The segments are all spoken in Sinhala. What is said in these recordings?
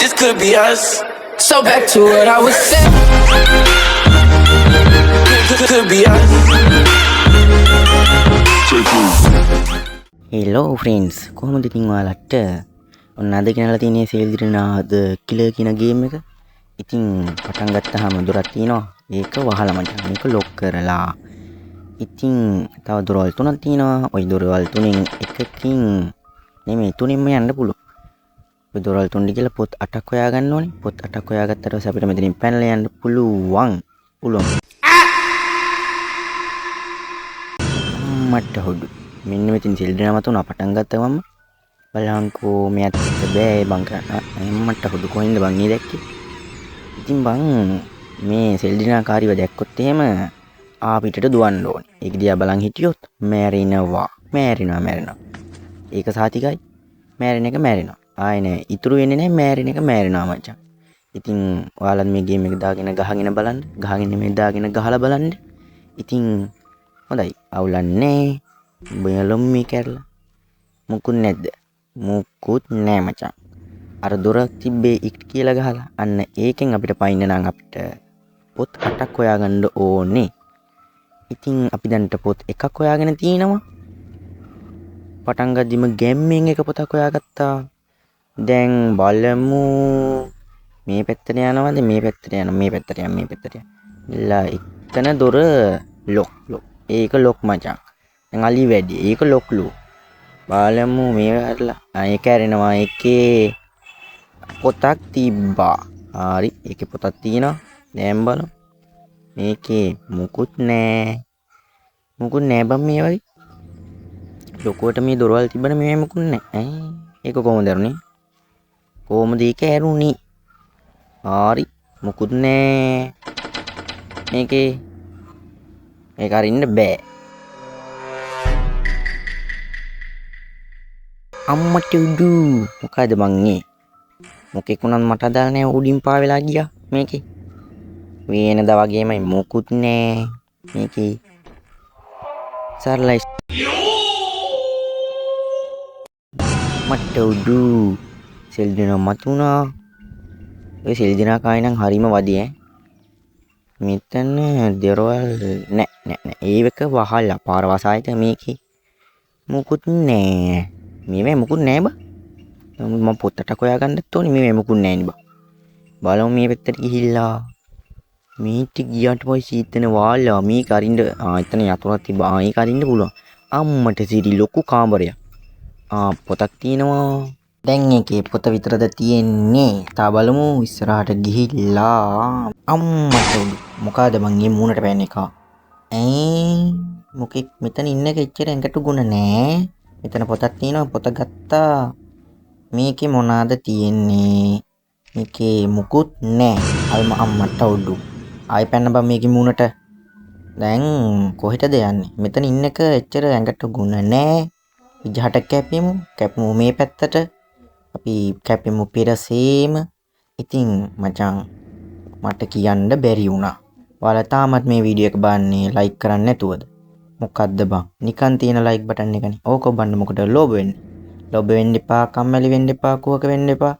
this could be us. So back to what I was saying. Could be us. Hello friends, කොහොමද ඉතින් ඔයාලට ඔන්න අද ගෙනලා තියෙන්නේ සෙල්දිරනාද කිලර් කියන ගේම් එක. ඉතින් පටන් ගත්තාම දොරක් තියෙනවා. ඒක වහලා මචං. මේක ලොක් කරලා. ඉතින් තව දොරවල් තුනක් තියෙනවා. ওই දොරවල් තුනෙන් එකකින් නෙමෙයි තුනෙන්ම යන්න පුළුවන්. ඔය දොරවල් තුනට ගිහලා පොත් 8ක් හොයාගන්න ඕනේ. පොත් 8ක් හොයාගත්තට පස්සේ අපිට මෙතනින් පැනලා යන්න පුළුවන්. මට හොඩු මෙන්න මෙතන සෙල්දිරනා මතුණා. පටන් ගත්ත ගමන් බලංකෝ මෙයාට බෑ බං කරන්න. මට හොඩු කොහෙන්ද බං ඊ දැක්කේ. ඉතින් බං මේ සෙල්දිරනාකාරීව දැක්කොත් එහෙම ආපිටට දුවන්න ඕනේ. ඒක දිහා බලන් හිටියොත් මැරෙනවා. ඒක සාතිකයි. මැරෙන එක මැරෙනවා. ආයේ නෑ. ඉතුරු වෙන්නේ නෑ. මැරෙන එක මැරෙනවා මචං. ඉතින් ඔයාලත් මේ ගේම් එක දාගෙන ගහගෙන බලන්න. ගහගෙන මේ දාගෙන ගහලා බලන්න. ඉතින් හොඳයි. අවුලන්නේ බයලොම් මේ කැරලා. මුකුත් නැද්ද? මුකුත් නෑ මචං. අර දොර තිබ්බේ ඉක්ට් කියලා ගහලා. අන්න ඒකෙන් අපිට පයින්න නම් අපිට පොත් 8ක් හොයාගන්න ඕනේ. ඉතින් අපි දැන්ට පොත් එකක් හොයාගෙන තියෙනවා. පටන් ගද්දිම ගැම්මෙන් එක පොතක් හොයාගත්තා. දැන් බලමු මේ පැත්තට යනවද මේ පැත්තට යනවා. මේ පැත්තට යන්න. එතන දොර ලොක්. ඒක ලොක් මචං. දැන් අලි වැඩි. ඒක ලොක්ලු. බලමු මේ වැරලා. ඒක ඇරෙනවා. ඒකේ පොතක් තිබ්බා. හරි. ඒකේ පොතක් තියෙනවා. දැන් බලමු. මේකේ මුකුත් නෑ බම් මේ වගේ. ලොකුවට මේ දොරවල් තිබ්බන මේ මුකුත් නෑ. ඒක කොහොමද ඇරුණේ? කොහොමද ඒක ඇරුණේ? හරි. මුකුත් නෑ. මේකේ මේක අරින්න බෑ. අම්මට උඩු මොකද බං මේ? මොකෙක් උනත් මට අදාළ නෑ. උඩින් පා වෙලා ගියා මේකේ. වෙනදා වගේමයි මොකුත් නෑ මේකේ. සරලයි. මට උඩු සෙල්දිරනා මතුණා. ඔය සෙල්දිරනා කායි නම් හරීම වදී ඈ. මෙතන දොරවල් නෑ. ඒවක වහලා පාර වසායිත මේකේ. මුකුත් නෑ. මේවේ මුකුත් නෑ බා. මම පොත් 8ක් හොයාගන්නත් ඕනේ. මේවේ මුකුත් නෑනේ බා. බලමු මේ පැත්තට ගිහිල්ලා. මේට ගියාට පස්සේ ඉතන වාලා මේක අරින්න එතන යතුරක් තිබ්බා. ඒක අරින්න පුළුවන්. අම්මට සිරි ලොකු කාමරයක්. පොතක් තියෙනවා. දැන් ඒකේ පොත විතරද තියෙන්නේ. තා බලමු ඉස්සරහට ගිහිල්ලා. අම්මට උඩු මොකද මං මේ මූණට පෑන්නේ කා. මොකෙක් මෙතන ඉන්න එක එච්චර ඇඟට ගුණ නෑ. මෙතන පොතක් තියෙනවා. පොත ගත්තා. මේකේ මොනවාද තියෙන්නේ? මේකේ මුකුත් නෑ. අම්මට උඩු ආයි පැන්න බම් මේකේ මූණට. දැන් කොහෙටද යන්නේ? මෙතන ඉන්න එක එච්චර ඇඟට ගුණ නෑ. විජහට කැපෙමු මේ පැත්තට. අපි කැපෙමු පෙරසේම. ඉතින් මචං මට කියන්න බැරි වුණා. ඔයාලා තාමත් මේ වීඩියෝ එක බලන්නේ ලයික් කරන්නේ නැතුවද? මොකද්ද බං? නිකන් තියෙන ලයික් බටන් එකනේ. ඕක ඔබන්න මොකටද ලෝභ වෙන්නේ? ලෝභ වෙන්න එපා, කම්මැලි වෙන්න එපා, කුවක වෙන්න එපා.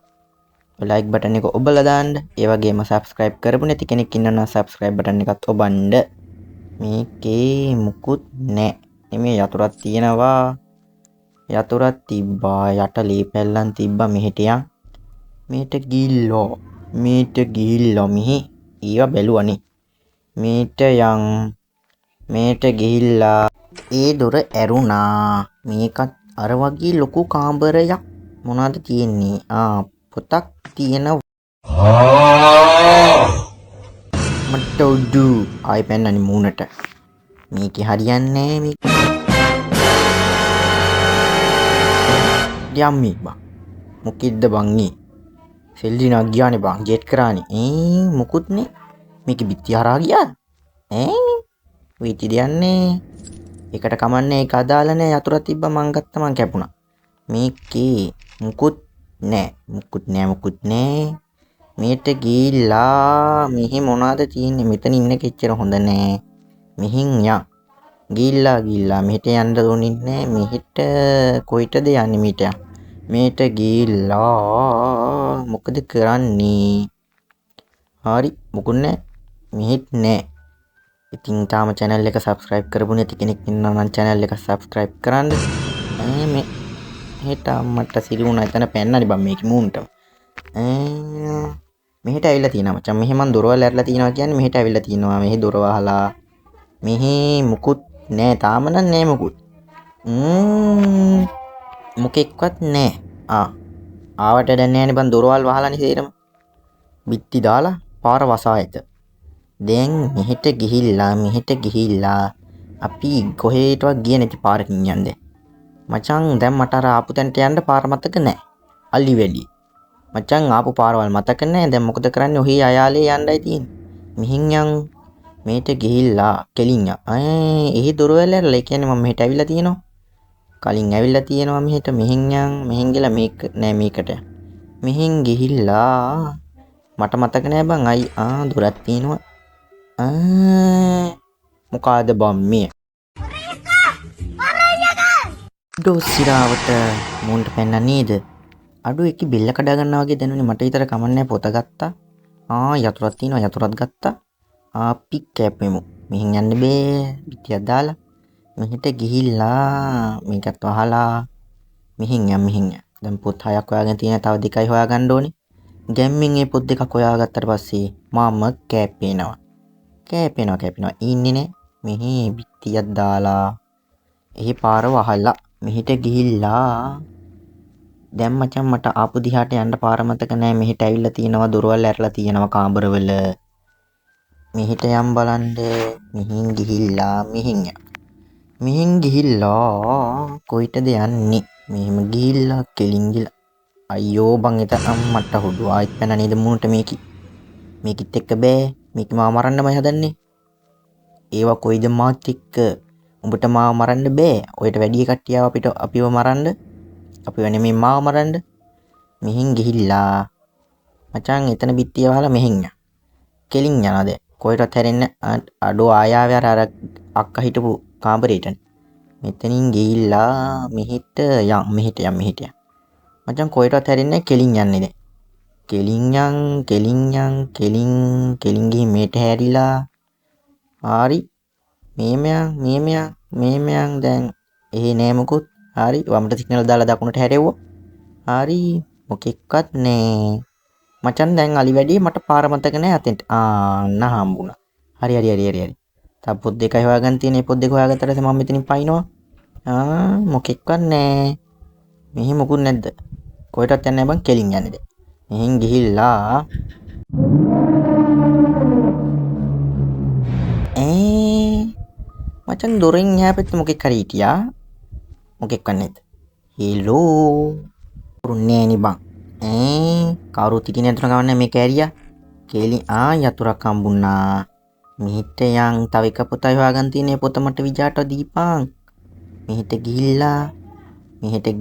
ලයික් බටන් එක ඔබලා දාන්න. ඒ වගේම subscribe කරපු නැති කෙනෙක් ඉන්නවා subscribe බටන් එකත් ඔබන්න. මේකේ මුකුත් නැහැ. මේ යතුරක් තියෙනවා. යතුරක් තිබ්බා. යට ලී පැල්ලන් තිබ්බා. මෙහෙට යන්. මේට ගිහිල්ලා මෙහි ඊව බැලුවනේ. මේට ගිහිල්ලා ඒ දොර ඇරුණා. මේකත් අර වගේ ලොකු කාමරයක්. මොනවද තියෙන්නේ? පොතක් තියෙනවා. මට උඩු ආයි පැන්නනි මූණට. මේකේ හරියන්නේ නෑ. යම්මි බං. මොකෙද්ද බං මේ? සෙල්දිරනා ගියානේ බං. ජෙට් කරානේ. මොකුත් නේ. මේකේ බිත්ති හරහා ගියාද? වෙයිටි යන්නේ. ඒකට කමන්නේ. ඒක අදාළ නෑ. යතුරක් තිබ්බා මං ගත්තා මං කැපුණා. මේකේ මුකුත් නෑ. මේට ගිහිල්ලා මෙහි මොනවද තියෙන්නේ? මෙතන ඉන්න කෙච්චර හොඳ නෑ. මෙහින් යන්. ගිහිල්ලා මෙහෙට යන්න ඕනේ නෑ. මෙහෙට කොයිටද යන්නේ? මේට ගිහිල්ලා මොකද කරන්නේ? හරි මොකුත් නැහැ. මෙහෙත් නැහැ. ඉතින් තාම channel එක subscribe කරපු නැති කෙනෙක් ඉන්නවා නම් channel එක subscribe කරන්න. මේ හෙට අම්මට සිරි වුණා එතන පැන්නනේ බං මේකේ මූන්ට. මෙහෙට ඇවිල්ලා තියෙනවා මචං. මෙහෙ මන් දොරවල් ඇරලා තියෙනවා කියන්නේ මෙහෙට ඇවිල්ලා තියෙනවා. මෙහෙ දොර වහලා. මෙහෙ මුකුත් නැහැ. තාම නම් නැහැ මුකුත්. මොකෙක්වත් නැහැ. ආවට දැන් නැහැනේ බං දොරවල් වහලානේ සේරම. බිත්ති දාලා පාර වසා ඇත. දැන් මෙහෙට ගිහිල්ලා අපි කොහෙටවත් ගියේ නැති පාරකින් යන්නේ. මචං දැන් මට අර ආපු තැනට යන්න පාර මතක නැහැ. අලි වැඩි. මචං ආපු පාරවල් මතක නැහැ. දැන් මොකද කරන්නේ? ඔහි අයාලේ යන්නයි තියෙන්නේ. මිහින් යන් මේට ගිහිල්ලා කෙලින් යන්. එහි දොරවල් ඇරලා. ඒ කියන්නේ මම මෙහෙට ඇවිල්ලා තියෙනවා. කලින් ඇවිල්ලා තියෙනවා මෙහෙට. මෙහින් යන් මෙහින් ගිහලා මේක නෑ මේකට. මෙහින් ගිහිල්ලා මට මතක නෑ බං. දොරක් තියෙනවා. මොකಾದ බම් මේ? ඩොස්සිරාවට මුන්ට පැන්න නේද? අඩු එක බෙල්ල කඩා ගන්නවා වගේ දැනුනේ මට විතර කමන්නේ පොත ගත්තා. යතුරක් තියෙනවා යතුරක් ගත්තා. අපි කැපෙමු. මෙහෙන් යන්න බෑ. පිටියක් දාලා මෙහෙට ගිහිල්ලා මේකත් වහලා මෙහෙන් යන්. දැන් පොත් 6ක් හොයාගෙන තියෙන තව 2යි හොයාගන්න ඕනේ. ගැම්මින් මේ පොත් 2ක් හොයාගත්තට පස්සේ මම කැපෙනවා. ඉන්නේ නේ. මෙහි පිටියක් දාලා එහි පාර වහලා මෙහෙට ගිහිල්ලා දැන් මචං මට ආපු දිහාට යන්න පාර මතක නෑ. මෙහෙට ඇවිල්ලා තියෙනවා දොරවල් ඇරලා තියෙනවා කාමරවල. මෙහෙට යම් බලන්න. මෙහෙන් ගිහිල්ලා කොයිටද යන්නේ? මෙහෙම ගිහිල්ලා කෙලින් ගිහලා අයියෝ බං එත අම්මට හොඩු ආයිත් පැන නේද මුණට මේකිත් එක්ක බෑ. මේක මාව මරන්නමයි හදන්නේ. ඒවා කොයිද මාත් එක්ක? උඹට මාව මරන්න බෑ. ඔයට වැඩි කට්ටිය අපිට අපිව මරන්න. අපිව නෙමෙයි මාව මරන්න. මෙහෙන් ගිහිල්ලා මචං එතන බිත්තිය වහලා මෙහෙන් යන්න. කෙලින් යනවා දැන්. කොහෙටවත් හැරෙන්න අඩෝ ආයාවේ අර අක්කා හිටපු කාමරේට. මෙතනින් ගිහිල්ලා මෙහෙට යන්න. මචං කොහෙටවත් හැරෙන්නේ කෙලින් යන්නේ දැන්. කෙලින් ගිහින් මේට හැරිලා. හරි මේම යන් දැන් එහෙ නෑ මොකුත්. හරි වමට සිග්නල් දාලා දකුණට හැරෙව්වා. හරි මොකෙක්වත් නෑ. මචං දැන් අලි වැඩි මට පාර මතක නෑ අතෙන්ට. හම්බුණා. හරි. තව පොත් 2යි හොයාගන්න තියෙන. මේ පොත් 2 හොයාගත්තට පස්සේ මම මෙතනින් පයින්නවා. මොකෙක්වත් නෑ. මෙහෙ මොකුත් නැද්ද? කොහෙටවත් යන්නේ නෑ බං. කෙලින් යන්නේ දැන්. මෙහෙන් ගිහිල්ලා මචං දොරෙන් එහා පැත්තේ මොකෙක් හරි හිටියා. මොකෙක්වත් නැද්ද? හෙලෝ රුන්නේ නේ බං. කවුරුත් හිටියේ නැතුන ගමන්නේ මේ කෑරියා. යතුරක් හම්බුණා. මෙහෙට යන් තව එක පොතයි හොයාගන්න තියෙන්නේ. පොත මට විජාට දීපන්. මෙහෙට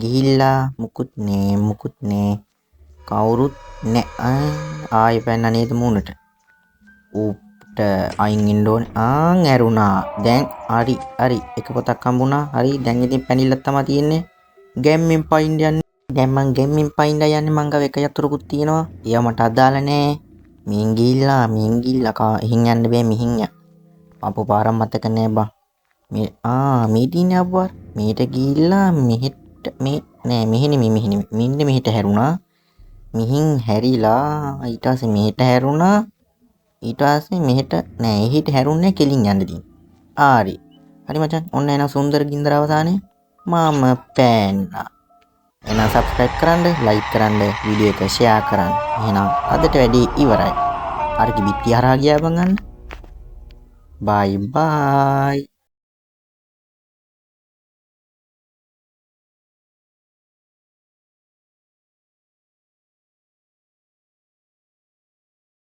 ගිහිල්ලා මුකුත් නෑ. කවුරුත් නෑ. ආයෙ පැන්න නේද මූණට. ඌට අයින් ඉන්න ඕනේ. ඇරුණා. දැන් හරි. එක පොතක් හම්බුණා. හරි දැන් ඉතින් පැනිල්ලක් තමයි තියෙන්නේ. ගැම්මෙන් පයින් යන්නේ. දැන් මං ගැම්මෙන් පයින් යන්නේ. මං ගාව එක යතුරුකුත් තියෙනවා. ඒවා මට අදාළ නෑ. මින් ගිහිල්ලා එහෙන් යන්න බෑ. මෙහින් යන්න. අපු පාරක් මතක නෑ බං. මේටින් ආපුවා. මේට ගිහිල්ලා මෙහෙට මෙහෙට හැරුණා. මිහින් හැරිලා ඊට පස්සේ මෙහෙට හැරුණා. ඊට පස්සේ මෙහෙට නෑ. එහෙට හැරුන්නේ කෙලින් යන්න දින්. හරි මචං. ඔන්න එනවා සුන්දර ගින්දර අවසානයේ. මම පෑන්නා. එහෙනම් subscribe කරන්න, like කරන්න, වීඩියෝ එක share කරන්න. එහෙනම් අදට වැඩි ඉවරයි. අර කිබිත්ති හරහා ගියා බං අන්න. bye.